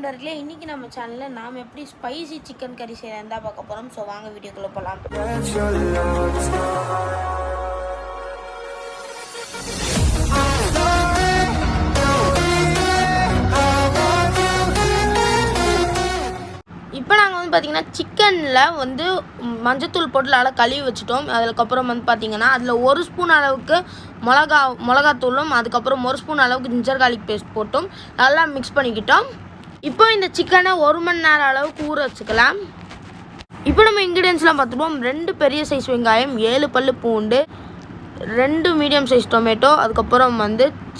நண்பர்களே, இன்னைக்கு நம்ம சேனல்ல நாம எப்படி ஸ்பைசி சிக்கன் கறி செய்யலாம் தான் பார்க்க போறோம். ஸோ வாங்க வீடியோக்குள்ள போகலாம். இப்போ நாங்கள் வந்து பார்த்தீங்கன்னா சிக்கனில் மஞ்சத்தூள் போட்டு நல்லா கழுவி வச்சுட்டோம். அதுக்கப்புறம் வந்து பார்த்தீங்கன்னா அதில் 1 ஸ்பூன் அளவுக்கு மிளகாத்தூளும் அதுக்கப்புறம் 1 ஸ்பூன் அளவுக்கு ஜிஞ்சர் கார்லிக் பேஸ்ட் போட்டும் நல்லா மிக்ஸ் பண்ணிக்கிட்டோம். இப்போ இந்த சிக்கனை 1 மணி நேரம் அளவுக்கு ஊற வச்சுக்கலாம். இப்போ நம்ம இன்க்ரீடியன்ஸ்லாம் பார்த்துப்போம். 2 பெரிய சைஸ் வெங்காயம், 7 பல்லு பூண்டு, 2 மீடியம் சைஸ் டொமேட்டோ, அதுக்கப்புறம்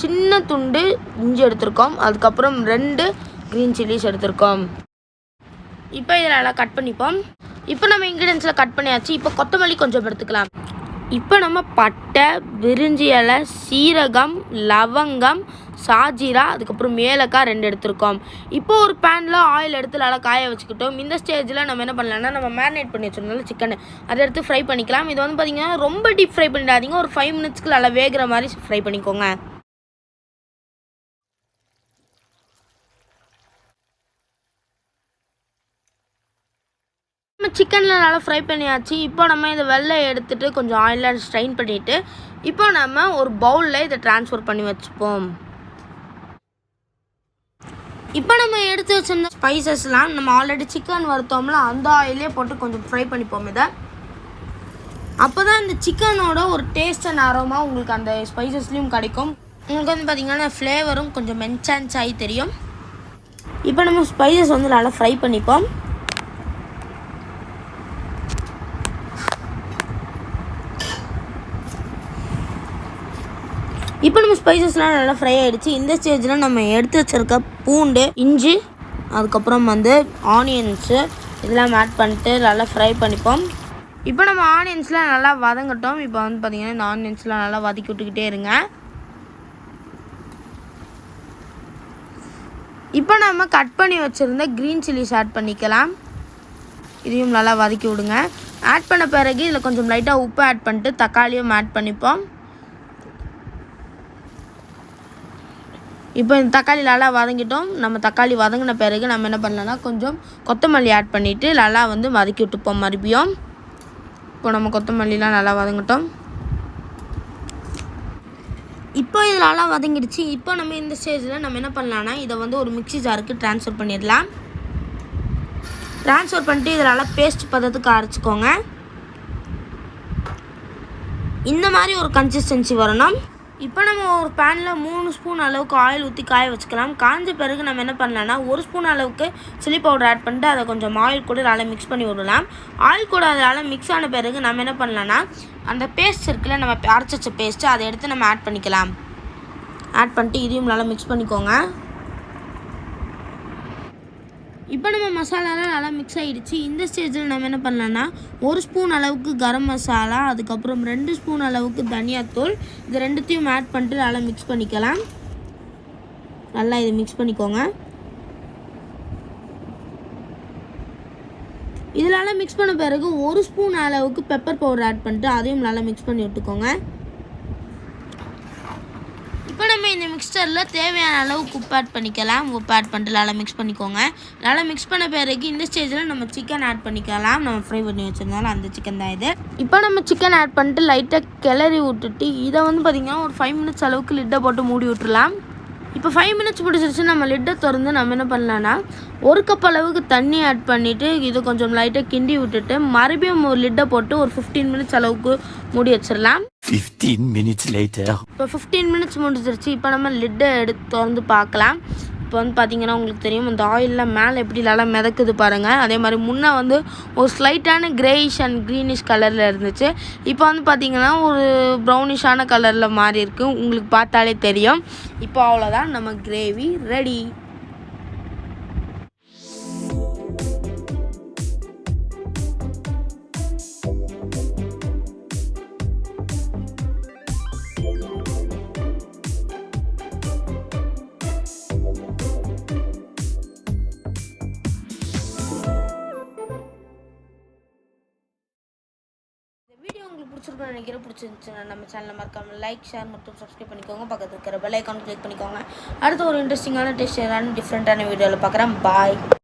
சின்ன துண்டு இஞ்சி எடுத்திருக்கோம், அதுக்கப்புறம் 2 க்ரீன் சில்லிஸ் எடுத்திருக்கோம். இப்போ இதில் நல்லா கட் பண்ணிப்போம். இப்போ நம்ம இன்க்ரீடியன்ஸில் கட் பண்ணியாச்சு. இப்போ கொத்தமல்லி கொஞ்சம் எடுத்துக்கலாம். இப்போ நம்ம பட்டை, பிரிஞ்சி இலை, சீரகம், லவங்கம், சாஜீரா, அதுக்கப்புறம் ஏலக்காய் 2 எடுத்திருக்கோம். இப்போ ஒரு பேனில் ஆயில் எடுத்து நல்லா காய வச்சுக்கிட்டோம். இந்த ஸ்டேஜில் நம்ம என்ன பண்ணலாம்னா, நம்ம மேரினேட் பண்ணி வச்சுருந்தோம்ல சிக்கனை, அதை எடுத்து ஃப்ரை பண்ணிக்கலாம். இது பார்த்திங்கன்னா ரொம்ப டீப் ஃப்ரை பண்ணிடாதீங்க, ஒரு 5 மினிட்ஸ்க்கு நல்லா வேகிற மாதிரி ஃப்ரை பண்ணிக்கோங்க. சிக்கனில் நல்லா ஃப்ரை பண்ணியாச்சு. இப்போ நம்ம இதை வெள்ளை எடுத்துகிட்டு கொஞ்சம் ஆயிலில் ஸ்ட்ரைன் பண்ணிவிட்டு இப்போ நம்ம ஒரு பவுலில் இதை ட்ரான்ஸ்ஃபர் பண்ணி வச்சுப்போம். இப்போ நம்ம எடுத்து வச்சிருந்த ஸ்பைசஸ்லாம் நம்ம ஆல்ரெடி சிக்கன் வறுத்தோம்ல அந்த ஆயிலே போட்டு கொஞ்சம் ஃப்ரை பண்ணிப்போம். இதை அப்போ தான் இந்த சிக்கனோட ஒரு டேஸ்ட் அண்ட் அரோமா உங்களுக்கு அந்த ஸ்பைசஸ்லேயும் கிடைக்கும். உங்களுக்கு பார்த்திங்கன்னா ஃப்ளேவரும் கொஞ்சம் மென்சான்ஸ் ஆகி தெரியும். இப்போ நம்ம ஸ்பைசஸ் நல்லா ஃப்ரை பண்ணிப்போம். இப்போ நம்ம ஸ்பைசஸ்லாம் நல்லா ஃப்ரை ஆகிடுச்சு. இந்த ஸ்டேஜில் நம்ம எடுத்து வச்சுருக்க பூண்டு, இஞ்சி, அதுக்கப்புறம் ஆனியன்ஸு இதெல்லாம் ஆட் பண்ணிட்டு நல்லா ஃப்ரை பண்ணிப்போம். இப்போ நம்ம ஆனியன்ஸ்லாம் நல்லா வதங்கட்டும். இப்போ பார்த்திங்கன்னா இந்த ஆனியன்ஸ்லாம் நல்லா வதக்கி விட்டுக்கிட்டே இருங்க. இப்போ நம்ம கட் பண்ணி வச்சுருந்த க்ரீன் சில்லிஸ் ஆட் பண்ணிக்கலாம். இதையும் நல்லா வதக்கி விடுங்க. ஆட் பண்ண பிறகு இதில் கொஞ்சம் லைட்டாக உப்பு ஆட் பண்ணிட்டு தக்காளியும் ஆட் பண்ணிப்போம். இப்போ இந்த தக்காளி நல்லா வதங்கிட்டோம். நம்ம தக்காளி வதங்கின பிறகு நம்ம என்ன பண்ணலாம்னா கொஞ்சம் கொத்தமல்லி ஆட் பண்ணிவிட்டு நல்லா வதக்கி விட்டுப்போம் மறுபடியும். இப்போ நம்ம கொத்தமல்லிலாம் நல்லா வதங்கிட்டோம். இப்போ இது நல்லா வதங்கிடுச்சு. இப்போ நம்ம இந்த ஸ்டேஜில் நம்ம என்ன பண்ணலாம்னா இதை ஒரு மிக்ஸி ஜாருக்கு ட்ரான்ஸ்ஃபர் பண்ணிடலாம். ட்ரான்ஸ்ஃபர் பண்ணிட்டு இதை நல்லா பேஸ்ட் பதத்துக்கு அரைச்சிக்கோங்க. இந்த மாதிரி ஒரு கன்சிஸ்டன்சி வரணும். இப்போ நம்ம ஒரு பேனில் 3 ஸ்பூன் அளவுக்கு ஆயில் ஊற்றி காய வச்சுக்கலாம். காய்ஞ்ச பிறகு நம்ம என்ன பண்ணலாம்னா 1 ஸ்பூன் அளவுக்கு சில்லி பவுடர் ஆட் பண்ணிட்டு அதை கொஞ்சம் ஆயில் கூட நல்லா மிக்ஸ் பண்ணி விடலாம். ஆயில் கூட அதனால் மிக்ஸ் ஆன பிறகு நம்ம என்ன பண்ணலாம்னா அந்த பேஸ்ட் இருக்குல்ல, நம்ம அரைச்சி வச்ச பேஸ்ட்டு அதை எடுத்து நம்ம ஆட் பண்ணிக்கலாம். ஆட் பண்ணிட்டு இதையும் நல்லா மிக்ஸ் பண்ணிக்கோங்க. இப்போ நம்ம மசாலாலாம் நல்லா மிக்ஸ் ஆகிடுச்சு. இந்த ஸ்டேஜில் நம்ம என்ன பண்ணலாம்னா 1 ஸ்பூன் அளவுக்கு கரம் மசாலா, அதுக்கப்புறம் 2 ஸ்பூன் அளவுக்கு தனியாத்தூள், இது 2த்தையும் ஆட் பண்ணிட்டு நல்லா மிக்ஸ் பண்ணிக்கலாம். நல்லா இதை மிக்ஸ் பண்ணிக்கோங்க. இதெல்லாம் மிக்ஸ் பண்ண பிறகு 1 ஸ்பூன் அளவுக்கு பெப்பர் பவுடர் ஆட் பண்ணிட்டு அதையும் நல்லா மிக்ஸ் பண்ணி விட்டுக்கோங்க. இப்போ நம்ம இந்த மிக்சரில் தேவையான அளவுக்கு உப்பு ஆட் பண்ணிக்கலாம். உப்பு ஆட் பண்ணிட்டு நல்லா மிக்ஸ் பண்ணிக்கோங்க. நல்லா மிக்ஸ் பண்ண பிறகு இந்த ஸ்டேஜில் நம்ம சிக்கன் ஆட் பண்ணிக்கலாம். நம்ம ஃப்ரை பண்ணி வச்சுருந்தாலும் அந்த சிக்கன் தான் இது. இப்போ நம்ம சிக்கன் ஆட் பண்ணிட்டு லைட்டாக கிளறி விட்டுட்டு இதை பார்த்திங்கன்னா ஒரு 5 மினிட்ஸ் அளவுக்கு லிட்டை போட்டு மூடி விட்டுடலாம். இப்போ 5 மினிட்ஸ் முடிச்சிருச்சு. நம்ம லிட்டை திறந்து நம்ம என்ன பண்ணலான்னா 1 கப் அளவுக்கு தண்ணி ஆட் பண்ணிவிட்டு இது கொஞ்சம் லைட்டாக கிண்டி விட்டுட்டு மறுபடியும் ஒரு லிட்டை போட்டு ஒரு 15 மினிட்ஸ் அளவுக்கு மூடி வச்சிடலாம். 15 minutes later. இப்போ 15 மினிட்ஸ் முடிஞ்சிருச்சு. இப்போ நம்ம லிட்டை எடுத்து திறந்து பார்க்கலாம். இப்போ பார்த்தீங்கன்னா உங்களுக்கு தெரியும் இந்த ஆயிலில் மேலே எப்படி நல்லா மிதக்குது பாருங்கள். அதே மாதிரி முன்னே ஒரு ஸ்லைட்டான கிரேயிஷ் அண்ட் க்ரீனிஷ் கலரில் இருந்துச்சு. இப்போ பார்த்தீங்கன்னா ஒரு ப்ரௌனிஷான கலரில் மாறி இருக்குது. உங்களுக்கு பார்த்தாலே தெரியும். இப்போ அவ்வளோதான், நம்ம கிரேவி ரெடி. பிடிச்சிருக்குன்னு நினைக்கிறேன். பிடிச்சிருந்துச்சுன்னா நம்ம சேனலை மறக்காமல் லைக், ஷேர் மற்றும் சப்ஸ்கிரைப் பண்ணிக்கோங்க. பக்கத்தில் இருக்கிற பெல் ஐக்கான் கிளிக் பண்ணிக்கோங்க. அடுத்த ஒரு இன்ட்ரெஸ்டிங்கான டிஃப்ரெண்ட்டான வீடியோவில் பார்க்குறேன். பாய்.